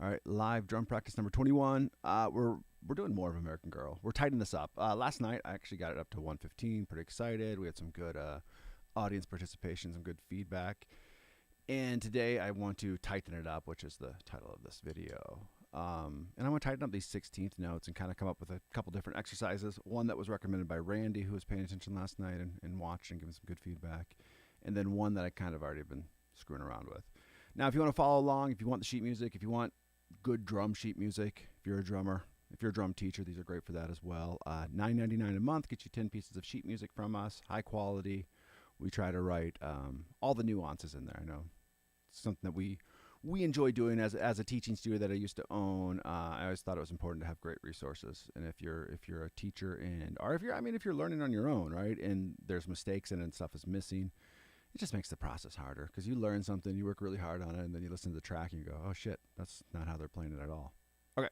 All right, live drum practice number 21. We're doing more of American Girl. We're tightening this up. Last night I actually got it up to 115. Pretty excited. We had some good audience participation, some good feedback. And today I want to tighten it up, which is the title of this video. And I want to tighten up these 16th notes and kind of come up with a couple different exercises. One that was recommended by Randy, who was paying attention last night and watched and giving some good feedback. And then one that I kind of already been screwing around with. Now, if you want to follow along, if you want the sheet music, if you want good drum sheet music, if you're a drummer, if you're a drum teacher, these are great for that as well. $9.99 a month gets you 10 pieces of sheet music from us, high quality. We try to write all the nuances in there. I know it's something that we enjoy doing as a teaching studio that I used to own. I always thought it was important to have great resources. And if you're a teacher or if you're learning on your own, right, and there's mistakes in it and stuff is missing, it just makes the process harder because you learn something, you work really hard on it, and then you listen to the track and you go, oh shit, that's not how they're playing it at all. Okay,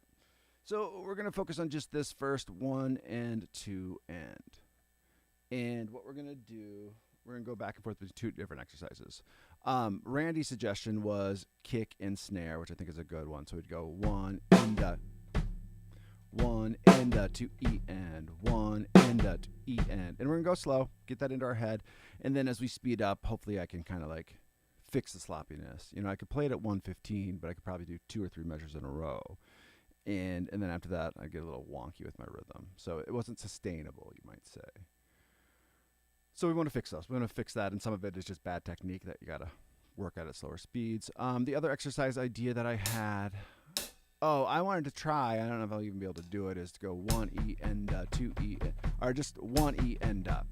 so we're going to focus on just this first 1 and 2 end. And what we're going to do, we're going to go back and forth with two different exercises. Randy's suggestion was kick and snare, which I think is a good one. So we'd go 1 and 1 and 2 E and 1 and 2 E and. And we're going to go slow, get that into our head. And then as we speed up, hopefully I can kind of like fix the sloppiness. You know, I could play it at 115, but I could probably do 2 or 3 measures in a row. And then after that, I get a little wonky with my rhythm. So it wasn't sustainable, you might say. So we want to fix those. We want to fix that, and some of it is just bad technique that you got to work at slower speeds. The other exercise idea that I had, I wanted to try, I don't know if I'll even be able to do it, is to go 1 E and 2 E, or just 1 E and up.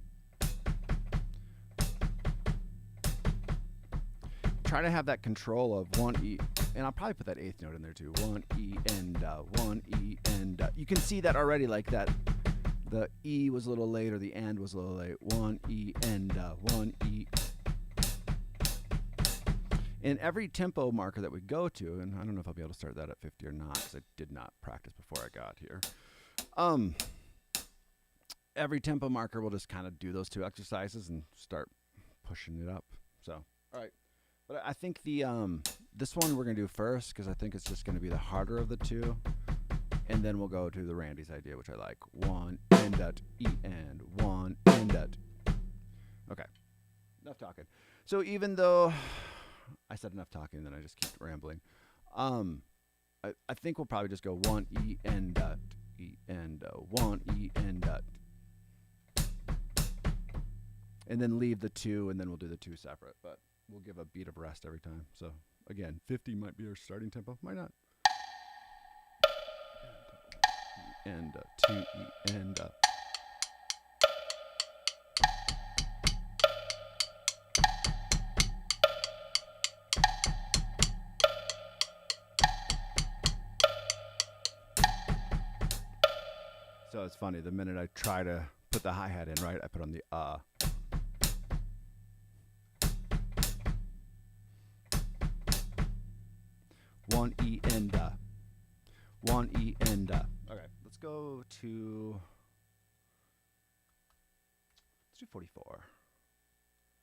Try to have that control of 1 E, and I'll probably put that 8th note in there too. 1 E and 1 E and you can see that already, like that. The E was a little late, or the and was a little late. 1 E and 1 E. And every tempo marker that we go to, and I don't know if I'll be able to start that at 50 or not, because I did not practice before I got here. Every tempo marker will just kind of do those two exercises and start pushing it up. So, all right. But I think the this one we're going to do first, because I think it's just going to be the harder of the two. And then we'll go to the Randy's idea, which I like. 1 and E and 1 and Okay, enough talking. So even though I said enough talking, then I just kept rambling. I think we'll probably just go 1 E and 1 E and then leave the 2, and then we'll do the 2 separate. But we'll give a beat of rest every time. So again, 50 might be our starting tempo, might not. And 2 E and 'So it's funny, the minute I try to put the hi-hat in, right, I put on the 1 E and 1 E and Okay, let's go to, let's do 44.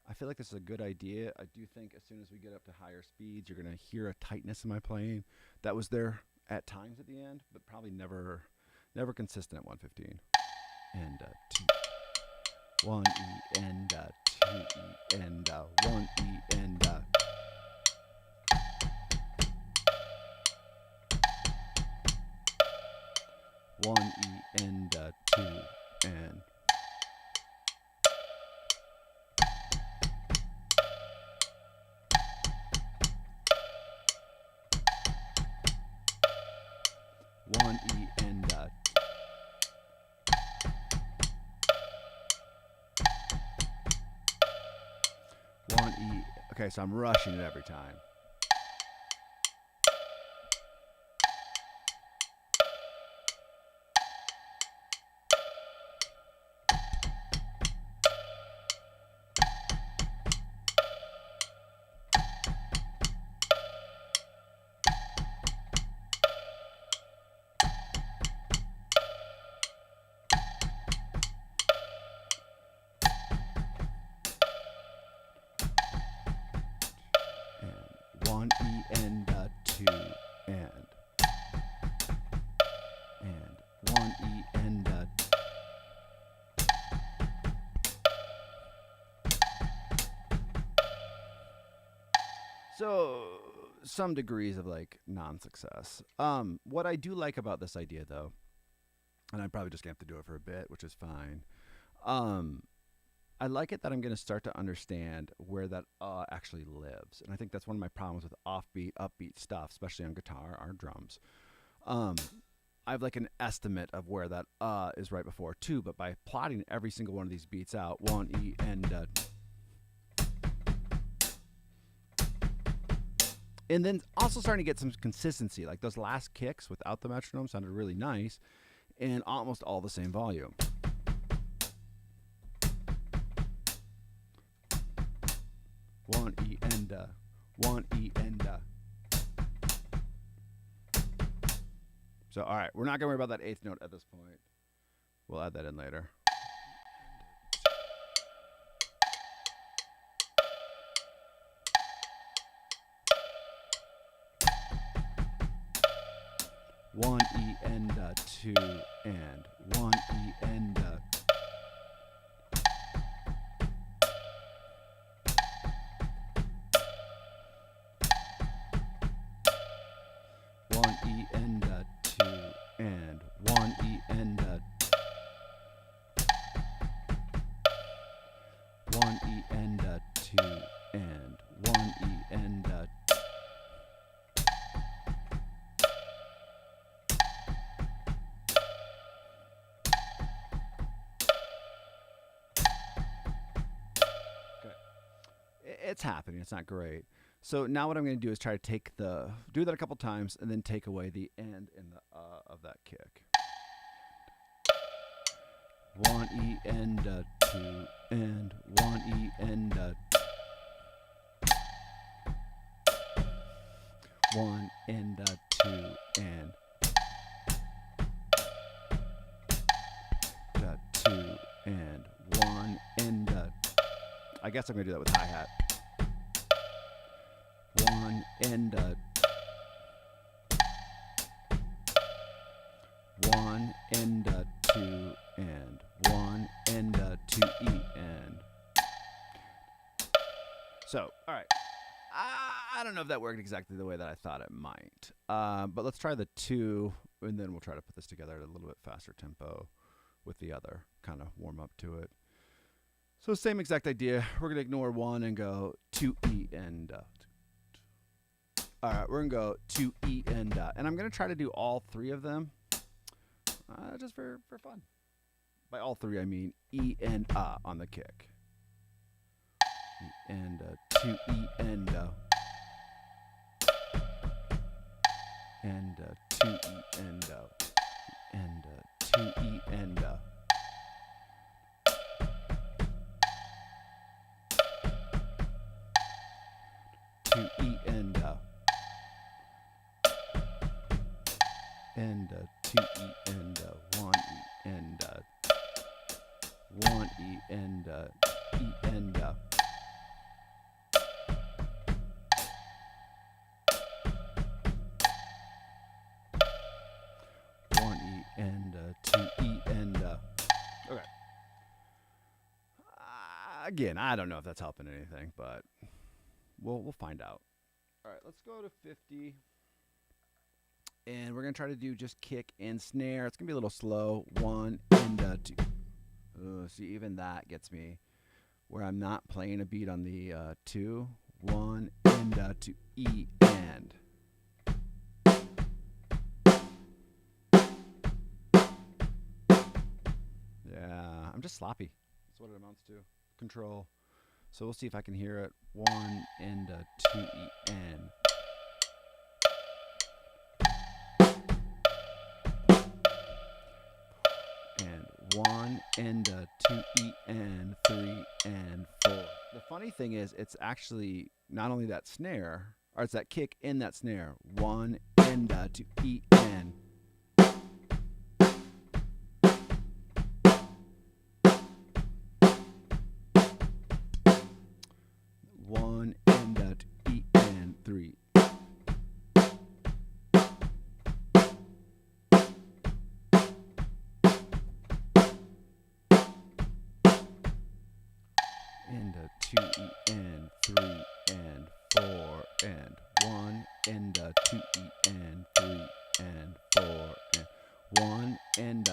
I feel like this is a good idea. I do think as soon as we get up to higher speeds, you're going to hear a tightness in my playing. That was there at times at the end, but probably never consistent at 115. And 2, 1 E and 2 E and 1 E and 1 E and 2 and 1 E and 1 E. Okay, so I'm rushing it every time. And 1 E and 2 and So some degrees of like non-success. What I do like about this idea though, and I'm probably just gonna have to do it for a bit, which is fine. Um, I like it that I'm gonna start to understand where that actually lives, and I think that's one of my problems with offbeat, upbeat stuff, especially on guitar or drums. Um, I have like an estimate of where that is right before two, but by plotting every single one of these beats out, one E and then also starting to get some consistency. Like those last kicks without the metronome sounded really nice, and almost all the same volume. One E and one E and So all right, we're not gonna worry about that eighth note at this point. We'll add that in later. One E and two and one E and one E and two and one E and one E and two and one E and okay. It's happening. It's not great. So now what I'm going to do is try to do that a couple times and then take away the end in the of that kick. One E and two and one E and one and two and two and one and I guess I'm gonna do that with hi-hat. One and one and two and one and two E and so all right. I don't know if that worked exactly the way that I thought it might, but let's try the two, and then we'll try to put this together at a little bit faster tempo with the other, kind of warm up to it. So same exact idea. We're gonna ignore one and go two E and all right, we're gonna go two E and I'm gonna try to do all three of them, just for fun. By all three, I mean E and on the kick. E and two E and two E and two E and two E and two E and one E and one E and E and one E and two E and okay. Again, I don't know if that's helping anything, but we'll find out. All right, let's go to 50. And we're going to try to do just kick and snare. It's going to be a little slow. One and two. See, even that gets me where I'm not playing a beat on the two. One and two. E and. Yeah, I'm just sloppy. That's what it amounts to. Control. So we'll see if I can hear it. One and two E and. One and two E and three and four. The funny thing is, it's actually not only that snare, or it's that kick in that snare. One and two E and. One and two E and three. And two E and three and four and 1 and 2 E and 3 and 4 and 1 and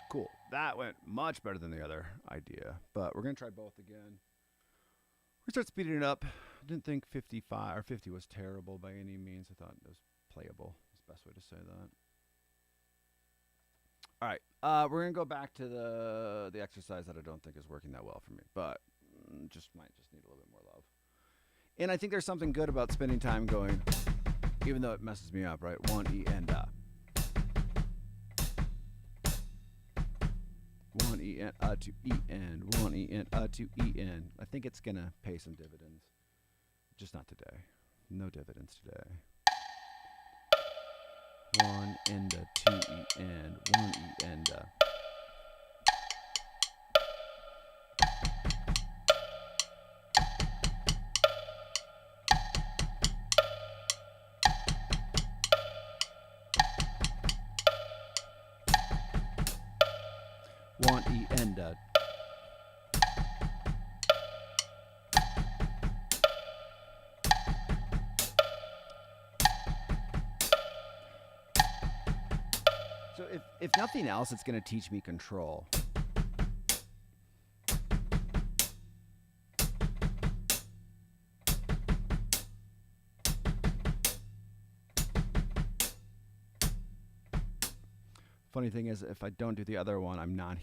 Cool. That went much better than the other idea, but we're going to try both again. We start speeding it up. Didn't think 55 or 50 was terrible by any means. I thought it was playable. That's the best way to say that. All right. We're going to go back to the exercise that I don't think is working that well for me, but might just need a little bit more love. And I think there's something good about spending time going, even though it messes me up, right? 1 E and 1 E and 2 E and 1 E and 2 E and. I think it's gonna pay some dividends. Just not today. No dividends today. 1 and 2 E and 1 E and 1 E and So if nothing else, it's going to teach me control. Funny thing is, if I don't do the other one, I'm not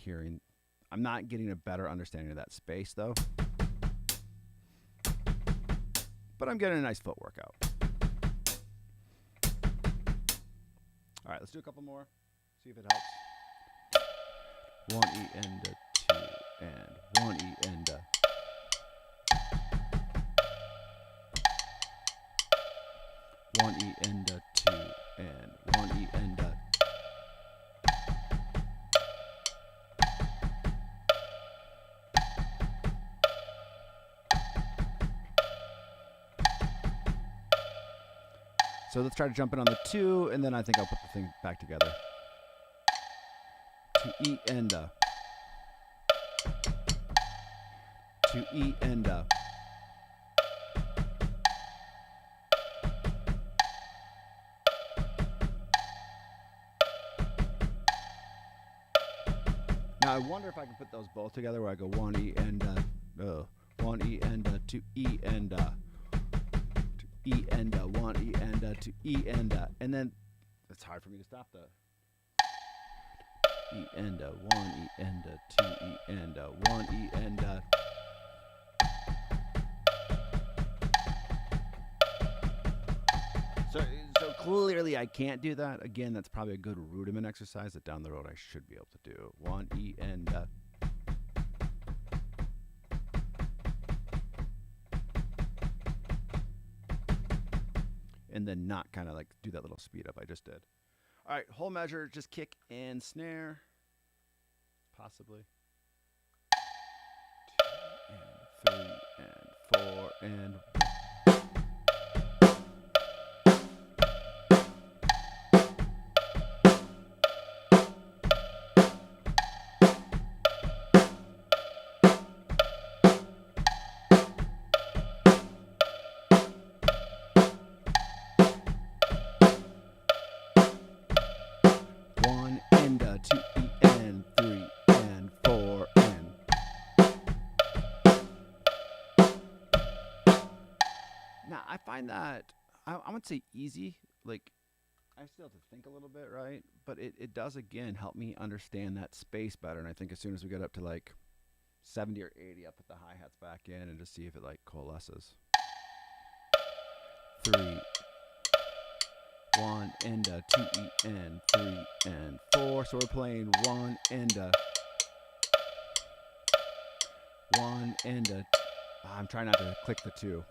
getting a better understanding of that space, though. But I'm getting a nice foot workout. All right, let's do a couple more. See if it helps. 1 E and 2 and 1 E and 1 E and 2 and 1 E and So let's try to jump in on the 2, and then I think I'll put the thing back together. 2 E and 2 E and Now I wonder if I can put those both together, where I go 1 E and 1 E and 2 E and 2 E and 1 E and 2 E and then it's hard for me to stop that. E and 1 E and 2 E and 1 E and So clearly I can't do that. Again, that's probably a good rudiment exercise that down the road I should be able to do. 1 E and and then not kind of like do that little speed up I just did. All right, whole measure, just kick and snare, possibly. 2 and 3 and 4 and 1 and 2 E and 3 and 4 and. Now I find that I would say easy, like I still have to think a little bit, right? But it does again help me understand that space better. And I think as soon as we get up to like 70 or 80, I'll put the hi hats back in and just see if it like coalesces. 3, 1 and a 2 E and 3 and 4. So we're playing 1 and a 1 and a. I'm trying not to click the 2.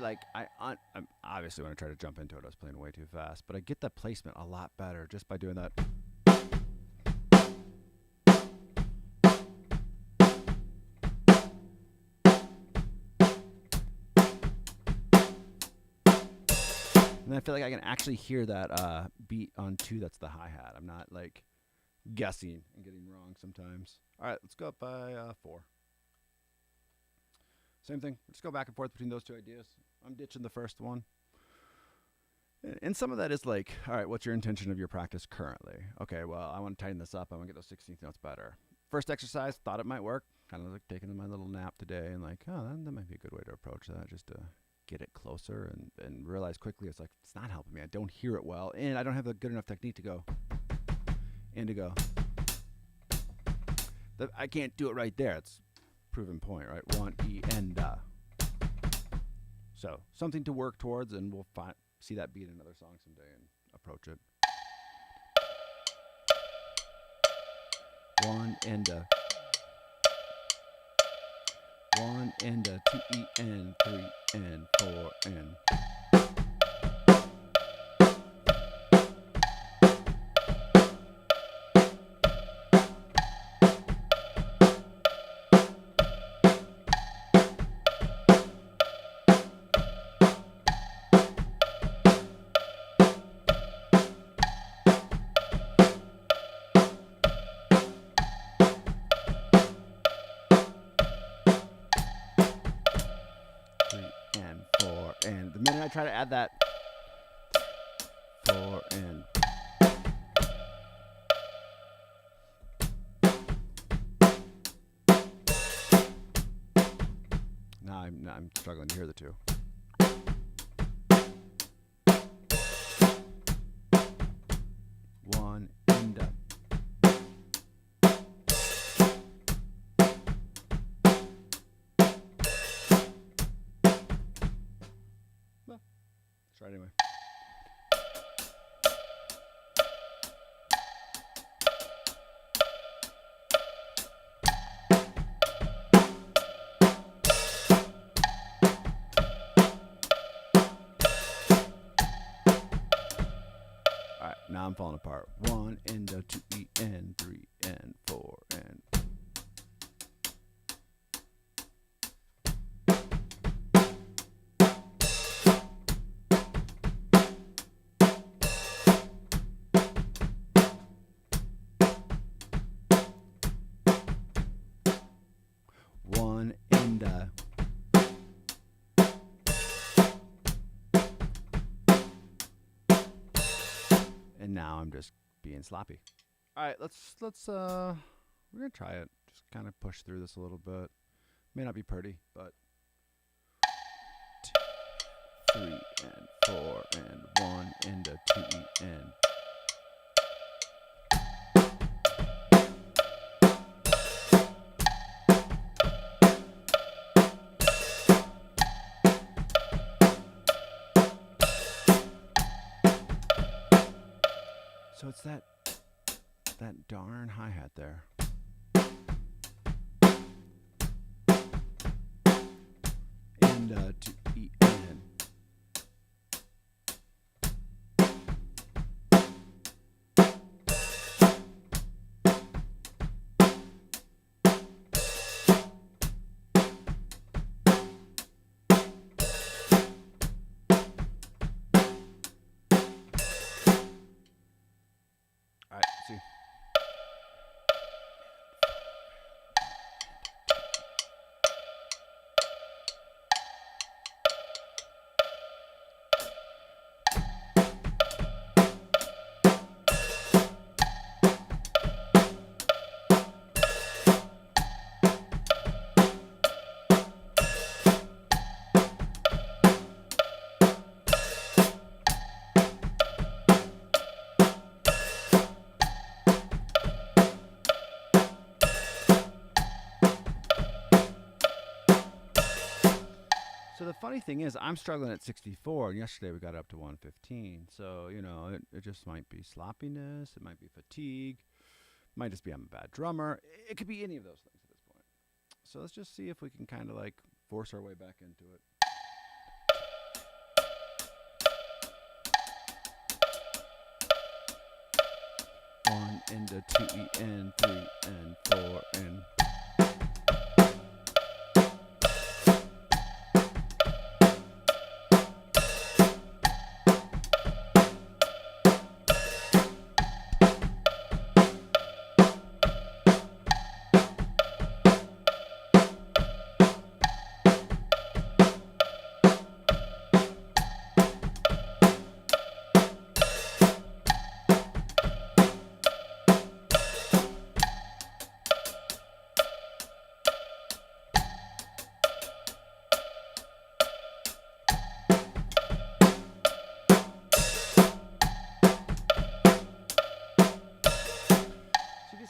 Like I'm obviously when I try to jump into it, I was playing way too fast, but I get the placement a lot better just by doing that. And I feel like I can actually hear that beat on 2. That's the hi-hat. I'm not like guessing and getting wrong sometimes. All right, let's go up by 4. Same thing. Just go back and forth between those two ideas. I'm ditching the first one. And some of that is like, all right, what's your intention of your practice currently? Okay, well, I want to tighten this up. I want to get those 16th notes better. First exercise, thought it might work. Kind of like taking my little nap today and like, oh, that might be a good way to approach that, just to get it closer and realize quickly it's like, it's not helping me. I don't hear it well, and I don't have a good enough technique to go and to go. I can't do it right there. It's proven point, right? 1 E and So something to work towards, and we'll see that beat in another song someday and approach it. 1 and 1 and 2 E and 3 and 4 and. And the minute I try to add that 4 and now I'm struggling to hear the 2. One and try it anyway. All right, now I'm falling apart. 1 and 2 E and 3 and 4 and. And now I'm just being sloppy. All right, let's we're gonna try it. Just kind of push through this a little bit. May not be pretty, but 2, 3 and 4 and 1 and 2 E and. So it's that darn hi-hat there. And 2 E and. So the funny thing is, I'm struggling at 64, and yesterday we got up to 115. So, it just might be sloppiness. It might be fatigue. It might just be I'm a bad drummer. It could be any of those things at this point. So let's just see if we can kind of like force our way back into it. One into 2 and 3 and 4 and.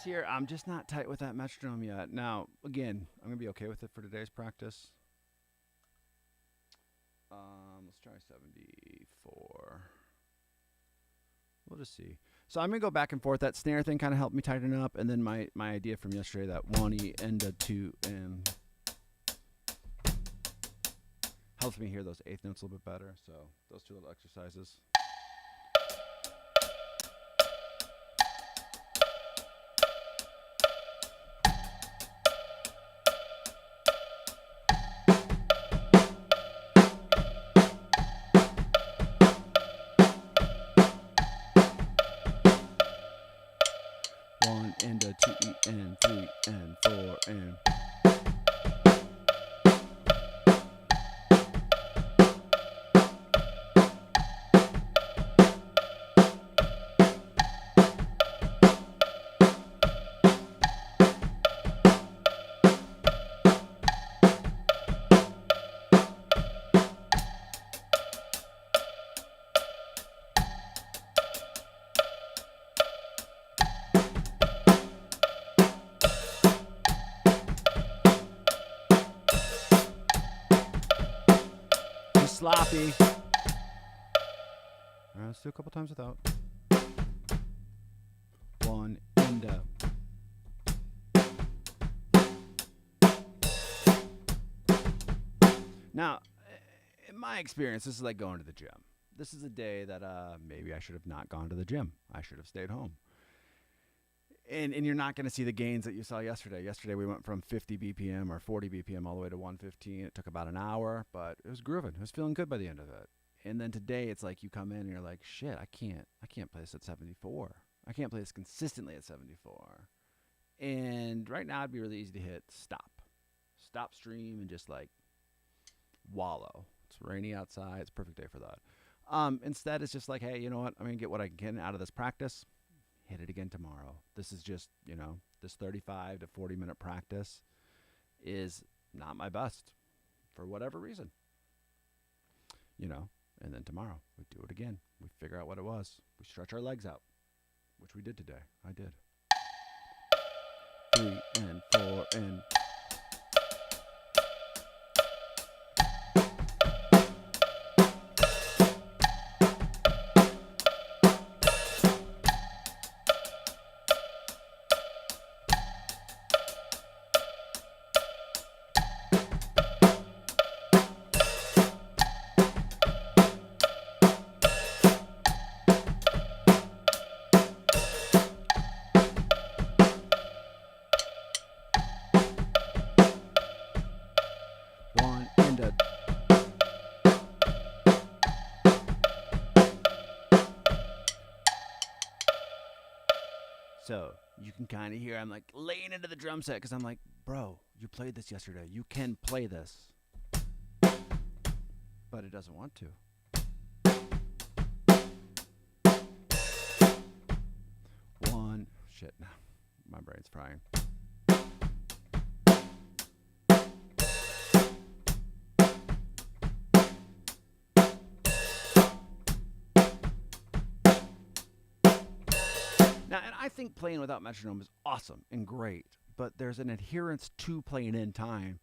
Here, I'm just not tight with that metronome yet. Now, again, I'm gonna be okay with it for today's practice. Let's try 74. We'll just see. So I'm gonna go back and forth. That snare thing kind of helped me tighten up, and then my idea from yesterday, that 1E into 2 and helps me hear those eighth notes a little bit better. So those two little exercises. Into 2 and 3 and 4 and. Sloppy. All right, let's do a couple times without. One into. Now, in my experience, this is like going to the gym. This is a day that maybe I should have not gone to the gym. I should have stayed home. And you're not going to see the gains that you saw yesterday. Yesterday we went from 50 BPM or 40 BPM all the way to 115. It took about an hour, but it was grooving. It was feeling good by the end of it. And then today it's like you come in and you're like, shit, I can't play this at 74. I can't play this consistently at 74. And right now it'd be really easy to hit stop stream, and just like wallow. It's rainy outside. It's a perfect day for that. Instead, it's just like, hey, you know what? I'm going to get what I can out of this practice. Hit it again tomorrow. This is just, this 35 to 40 minute practice is not my best for whatever reason. And then tomorrow we do it again. We figure out what it was. We stretch our legs out, which we did today. I did. 3 and 4 and. So you can kind of hear I'm like laying into the drum set because I'm like, bro, you played this yesterday. You can play this. But it doesn't want to. One. Shit, no. My brain's frying. Now, and I think playing without metronome is awesome and great, but there's an adherence to playing in time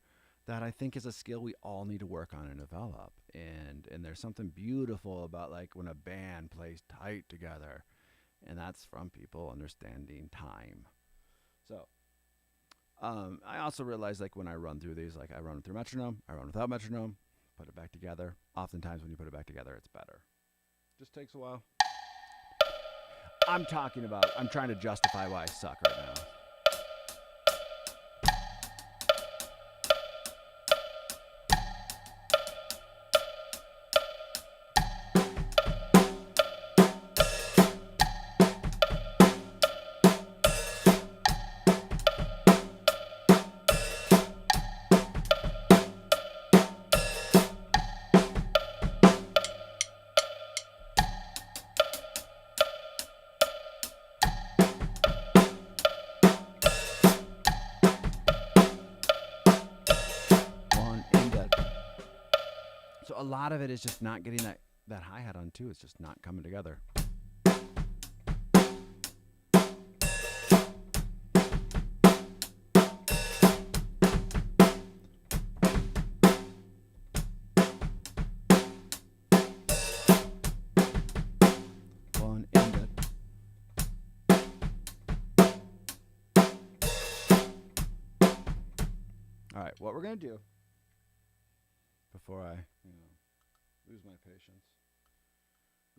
that I think is a skill we all need to work on and develop. And there's something beautiful about like when a band plays tight together, and that's from people understanding time. So I also realize like when I run through these, like I run through metronome, I run without metronome, put it back together. Oftentimes when you put it back together, it's better. Just takes a while. I'm trying to justify why I suck right now. So a lot of it is just not getting that hi-hat on too. It's just not coming together. One ended. All right, what we're gonna do before I lose my patience.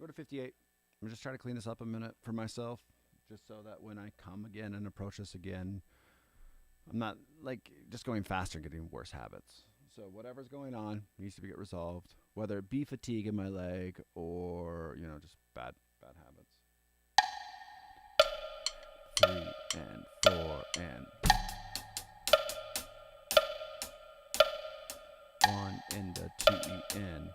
Go to 58. I'm just trying to clean this up a minute for myself, just so that when I come again and approach this again, I'm not like just going faster and getting worse habits. So whatever's going on needs to get resolved, whether it be fatigue in my leg or just bad habits. 3 and 4 and 1 and a 2 en.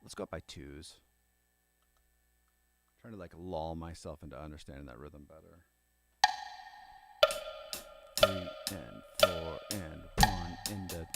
Let's go up by 2s. Trying to like lull myself into understanding that rhythm better. 3 and 4 and 1 and a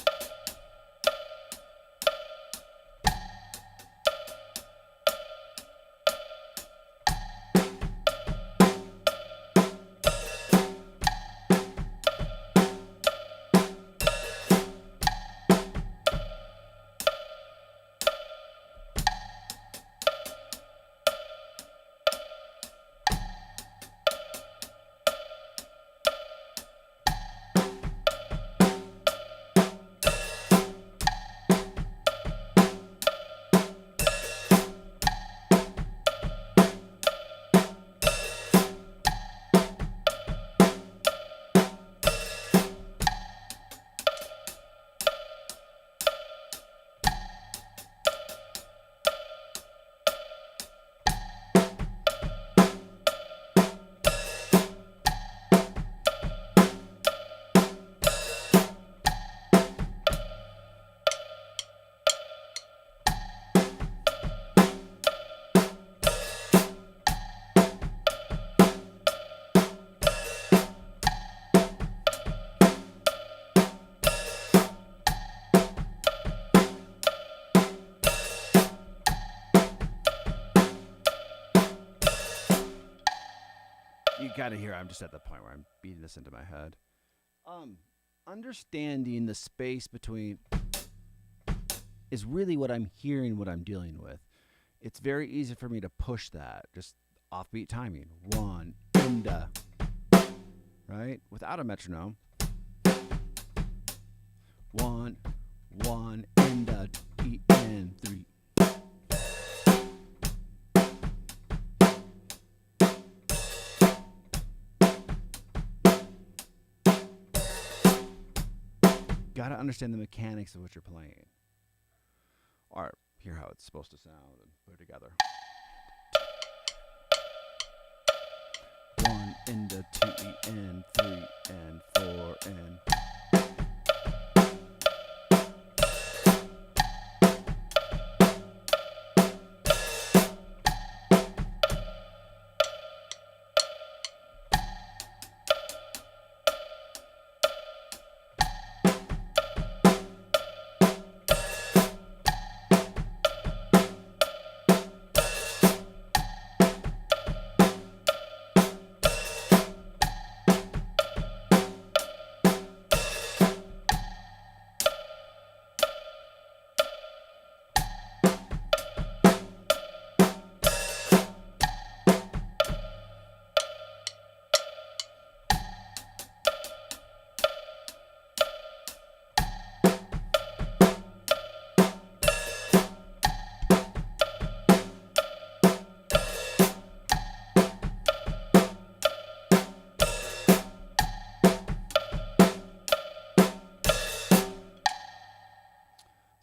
you gotta hear I'm just at the point where I'm beating this into my head. Understanding the space between is really what I'm hearing, what I'm dealing with. It's very easy for me to push that, just offbeat timing. 1 and right? Without a metronome. 1 and E and 3. got to understand the mechanics of what you're playing, or hear how it's supposed to sound and put it together. 1 into 2 E and 3 and 4 and.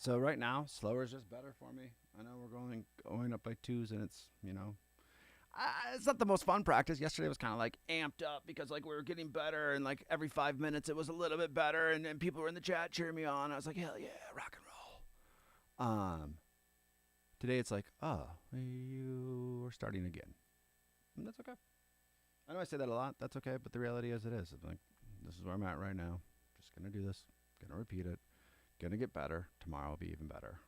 So right now, slower is just better for me. I know we're going up by twos, and it's it's not the most fun practice. Yesterday was kind of like amped up because like we were getting better, and like every 5 minutes it was a little bit better, and people were in the chat cheering me on. I was like, hell yeah, rock and roll. Today it's like, oh, you are starting again, and that's okay. I know I say that a lot. That's okay, but the reality is it is. I'm like, this is where I'm at right now. Just gonna do this. Gonna repeat it. Gonna get better. Tomorrow will be even better.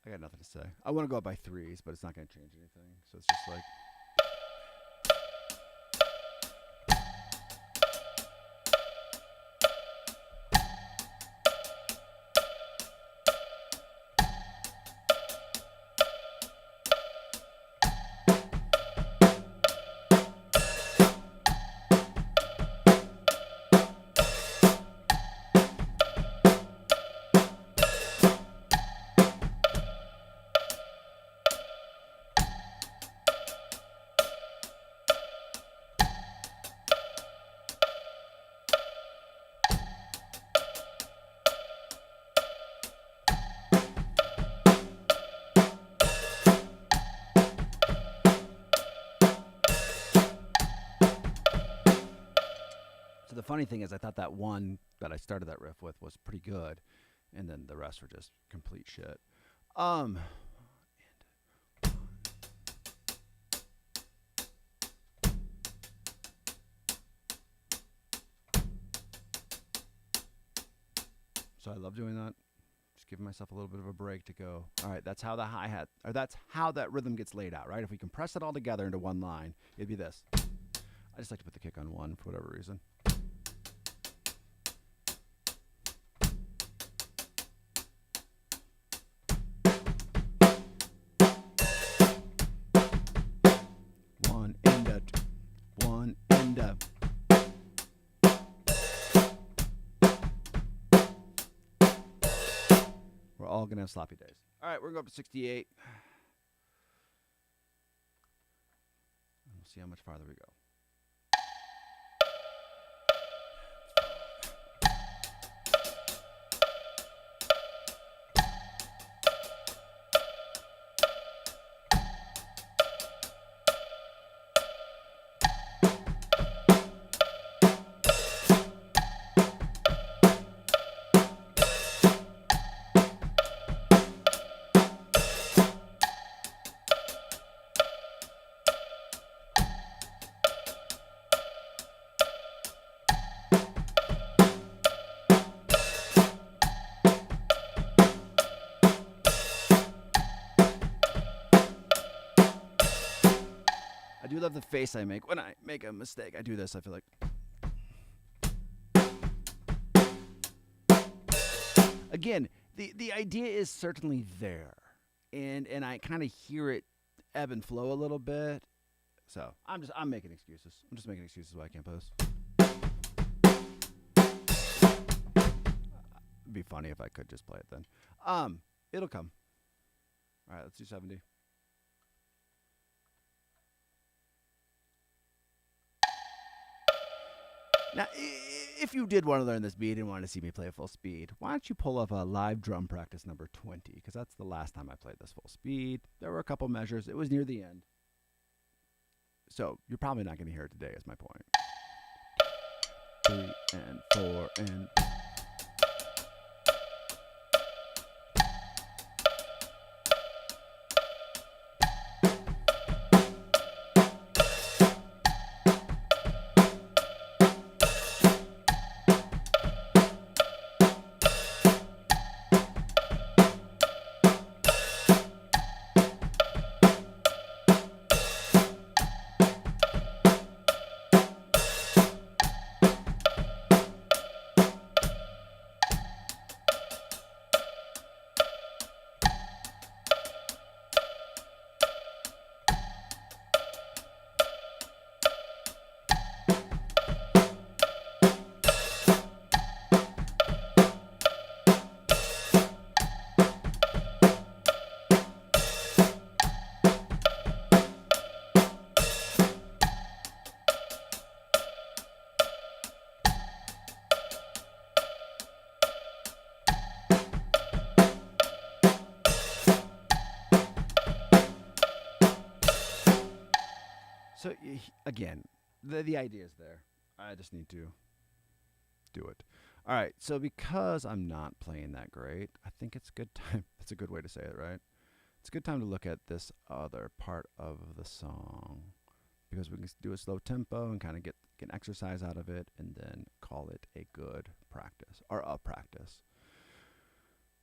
I got nothing to say. I want to go up by threes, but it's not going to change anything. So it's just like. So the funny thing is, I thought that one that I started that riff with was pretty good, and then the rest were just complete shit. So I love doing that. Just giving myself a little bit of a break to go, all right, that's how the hi-hat, or that's how that rhythm gets laid out, right? If we compress it all together into one line, it'd be this. I just like to put the kick on one for whatever reason. One and up. We're all going to have sloppy days. All right, we're going to go up to 68. And we'll see how much farther we go. do love the face I make when I make a mistake. I do this. I feel like. Again, the idea is certainly there, and I kind of hear it ebb and flow a little bit. So I'm making excuses. I'm just making excuses why I can't post. It'd be funny if I could just play it then. It'll come. All right, let's do 70. Now, if you did want to learn this beat and want to see me play full speed, why don't you pull up a live drum practice number 20? Because that's the last time I played this full speed. There were a couple measures. It was near the end. So you're probably not going to hear it today, is my point. 3 and 4 and... So, again, the idea is there. I just need to do it. All right, so because I'm not playing that great, I think it's a good time. That's a good way to say it, right? It's a good time to look at this other part of the song because we can do a slow tempo and kind of get an exercise out of it and then call it a good practice or a practice.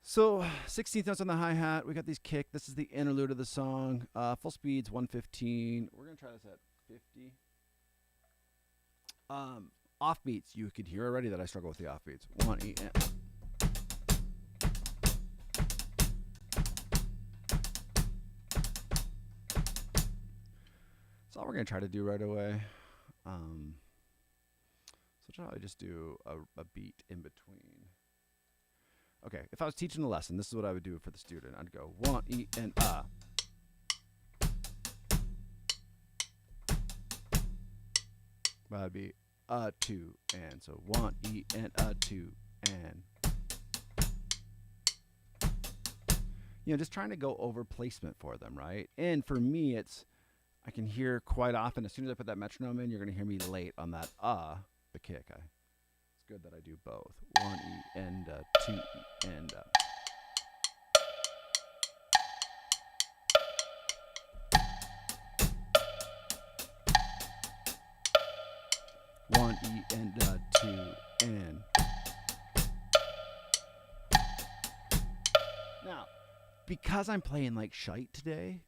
So 16th notes on the hi-hat. We got these kick. This is the interlude of the song. Full speed's 115. We're going to try this at 50. Offbeats. You could hear already that I struggle with the offbeats. 1 E and that's all we're going to try to do right away. So try to just do a beat in between. Okay, if I was teaching a lesson, this is what I would do for the student. I'd go 1 E and That'd be 2 and so 1 E and 2 and just trying to go over placement for them, right? And for me, I can hear quite often as soon as I put that metronome in, you're gonna hear me late on that the kick. It's good that I do both 1 E and 2 E and 1 E and 2 and. Now, because I'm playing like shite today,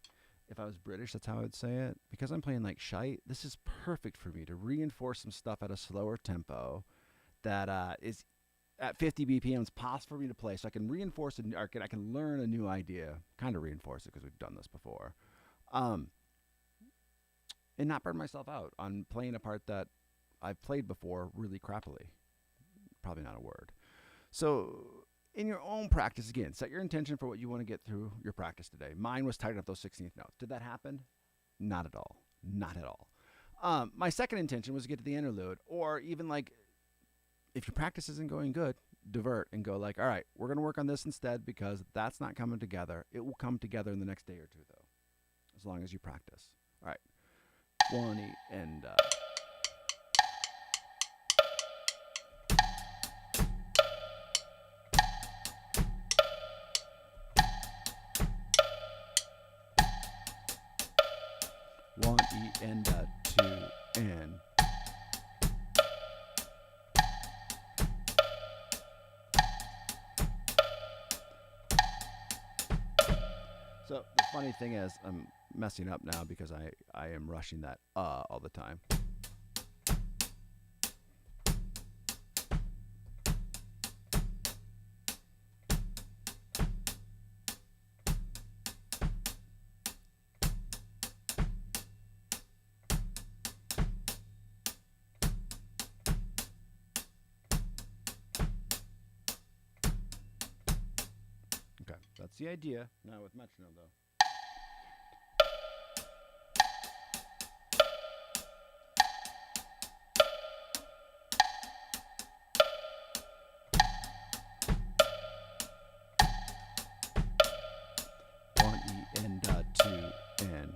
if I was British, that's how I would say it. Because I'm playing like shite, this is perfect for me to reinforce some stuff at a slower tempo that is at 50 BPM. It's possible for me to play, so I can reinforce it, or I can learn a new idea, kind of reinforce it because we've done this before, and not burn myself out on playing a part that I've played before really crappily. Probably not a word. So in your own practice, again, set your intention for what you want to get through your practice today. Mine was tighten up those 16th notes. Did that happen? Not at all. Not at all. My second intention was to get to the interlude, or even like if your practice isn't going good, divert and go like, all right, we're going to work on this instead because that's not coming together. It will come together in the next day or two, though, as long as you practice. All right. 1 E and 1 E and 2 and. So the funny thing is, I'm messing up now because I am rushing that all the time. Okay, that's the idea. Now with metronome though. One E and two and.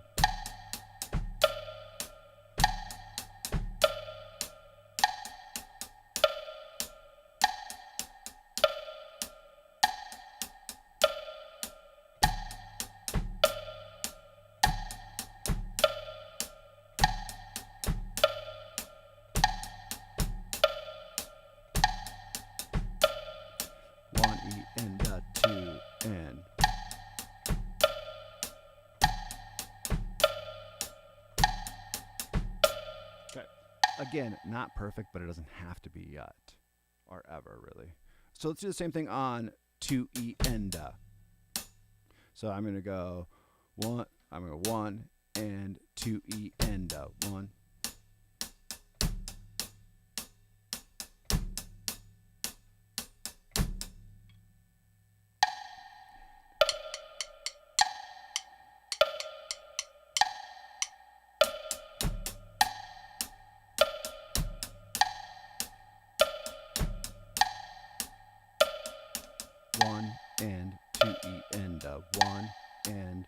One E and two and. Okay. Again, not perfect, but it doesn't have to be yet or ever really. So let's do the same thing on 2E and. So I'm gonna go one. I'm gonna go 1 and 2E and 1. One and 2E and 1 and.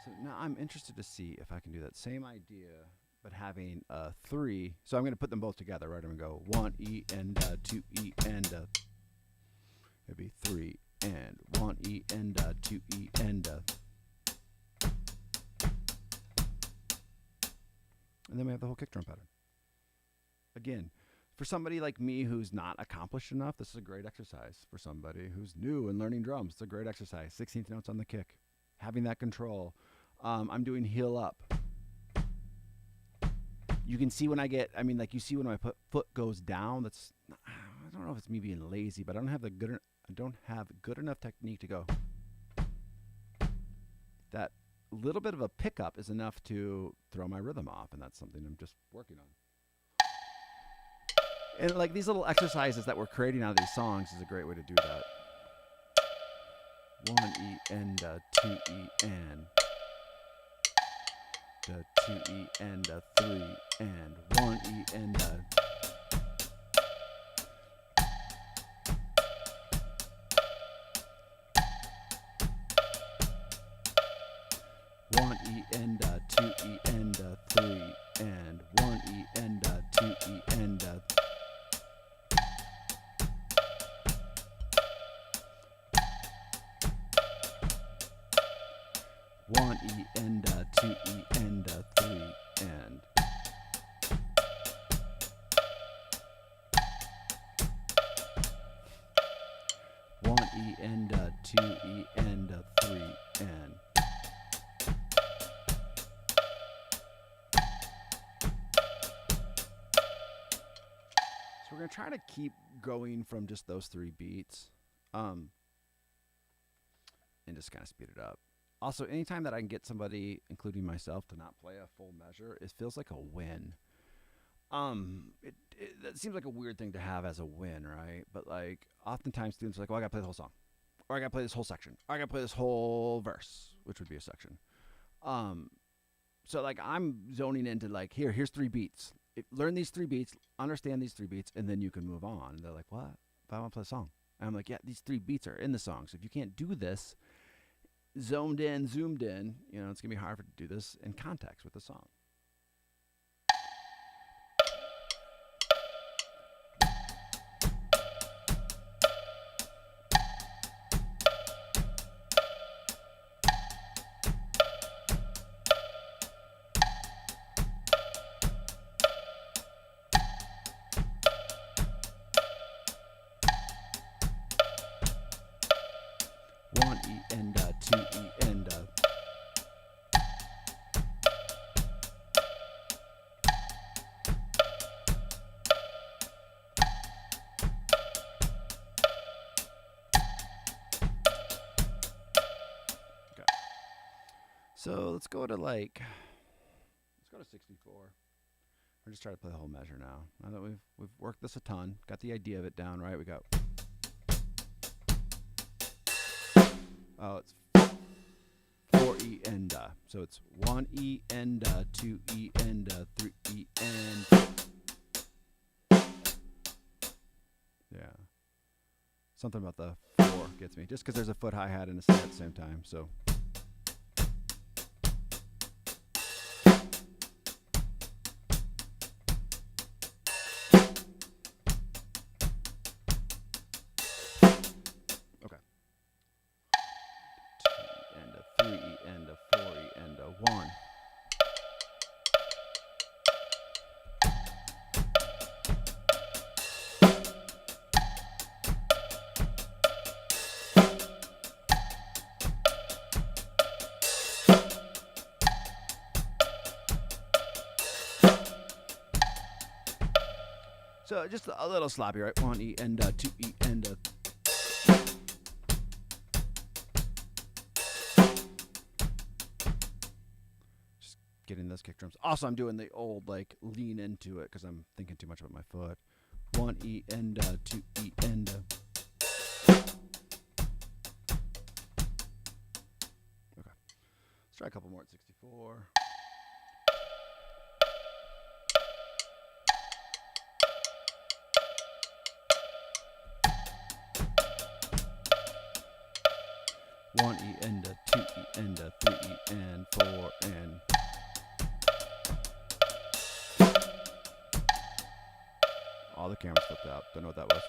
So now I'm interested to see if I can do that same idea, but having a 3. So I'm going to put them both together, right? I'm going to go 1E and 2E and. It'd be 3 and 1E and 2E and. And then we have the whole kick drum pattern. Again, for somebody like me who's not accomplished enough, this is a great exercise. For somebody who's new and learning drums, it's a great exercise. 16th notes on the kick. Having that control. I'm doing heel up. You can see when I get, I mean, like you see when my foot goes down, that's, I don't know if it's me being lazy, but I don't have good enough technique to go. That little bit of a pickup is enough to throw my rhythm off, and that's something I'm just working on. And like these little exercises that we're creating out of these songs is a great way to do that. 1E and 2E and. 2E and 3 and 1E and 1E and 2E and 3 and 1E and 2E and 1E and 2E and 3 and. One E and 2E and 3 and. So we're gonna try to keep going from just those 3 beats, and just kind of speed it up. Also, anytime that I can get somebody, including myself, to not play a full measure, it feels like a win. That seems like a weird thing to have as a win, right? But like, oftentimes students are like, well, I gotta play the whole song, or I gotta play this whole section, or I gotta play this whole verse, which would be a section. So like, I'm zoning into like, here's 3 beats. Learn these 3 beats, understand these 3 beats, and then you can move on. And they're like, what? But I want to play a song. And I'm like, yeah, these 3 beats are in the song. So if you can't do this zoned in, zoomed in, it's gonna be hard to do this in context with the song. 2E and okay. So let's go to 64. We're just trying to play the whole measure now. Now that we've worked this a ton, got the idea of it down, right? We got it's 4E and so it's 1E and 2E and 3E and yeah. Something about the 4 gets me, just because there's a foot hi-hat and a snare at the same time. So okay. 2E and a 3E and a 4E and a 1. So just a little sloppy, right? 1E and 2E and just getting those kick drums. Also, I'm doing the old lean into it because I'm thinking too much about my foot. 1E and 2E and okay. Let's try a couple more at 64. One E and a 2E and a 3E and 4 and all the cameras flipped out. Don't know what that was.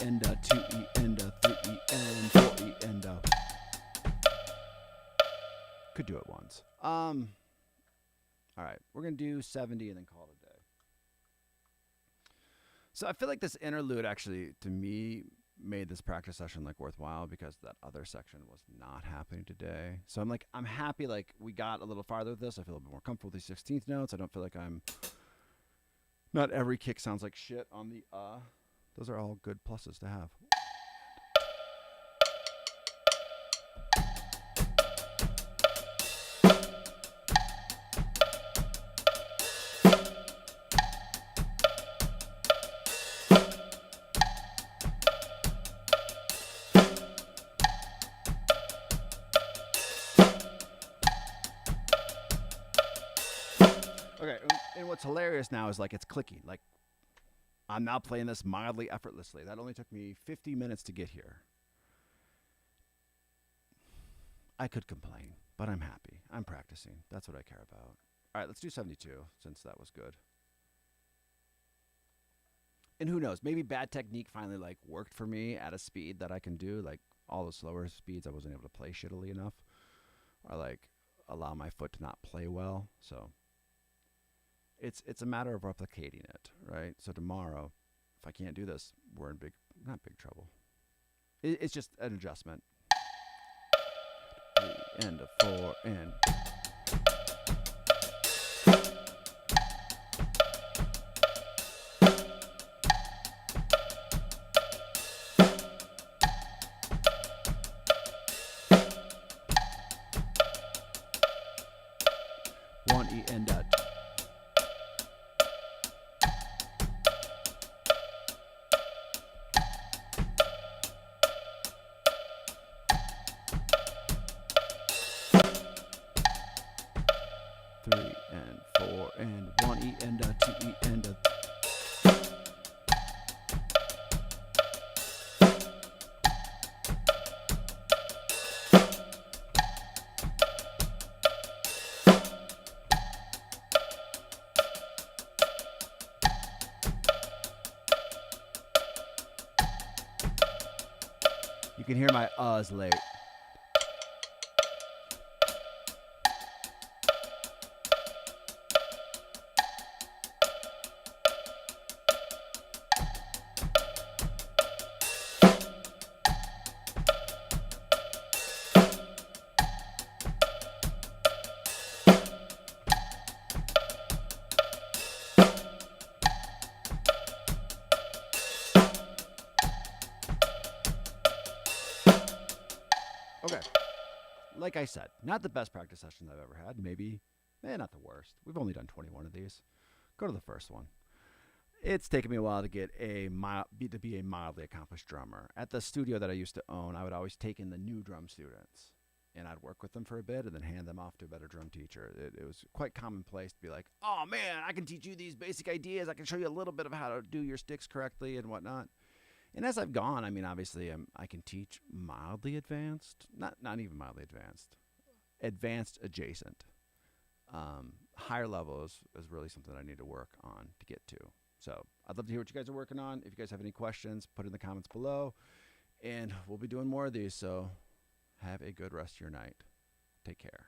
And 2E and 3E and 4E and could do it once. All right, we're gonna do 70 and then call it a day. So I feel like this interlude actually, to me, made this practice session worthwhile because that other section was not happening today. So I'm happy we got a little farther with this. I feel a bit more comfortable with these 16th notes. I don't feel like not every kick sounds like shit on the Those are all good pluses to have. Okay, and what's hilarious now is it's clicking. I'm now playing this mildly effortlessly. That only took me 50 minutes to get here. I could complain, but I'm happy. I'm practicing. That's what I care about. All right, let's do 72 since that was good. And who knows? Maybe bad technique finally worked for me at a speed that I can do. All the slower speeds I wasn't able to play shittily enough, or allow my foot to not play well. So it's a matter of replicating it, right? So tomorrow, if I can't do this, we're in not big trouble. It's just an adjustment. 3 and a 4 and. One E and You can hear my uhs late. Okay. Like I said, not the best practice sessions I've ever had. Maybe, not the worst. We've only done 21 of these. Go to the first one. It's taken me a while to get to be a mildly accomplished drummer. At the studio that I used to own, I would always take in the new drum students, and I'd work with them for a bit and then hand them off to a better drum teacher. It was quite commonplace to be like, "Oh man, I can teach you these basic ideas. I can show you a little bit of how to do your sticks correctly and whatnot." And as I've gone, I mean, obviously, I can teach mildly advanced, not even mildly advanced, advanced adjacent. Higher level is really something I need to work on to get to. So I'd love to hear what you guys are working on. If you guys have any questions, put it in the comments below. And we'll be doing more of these. So have a good rest of your night. Take care.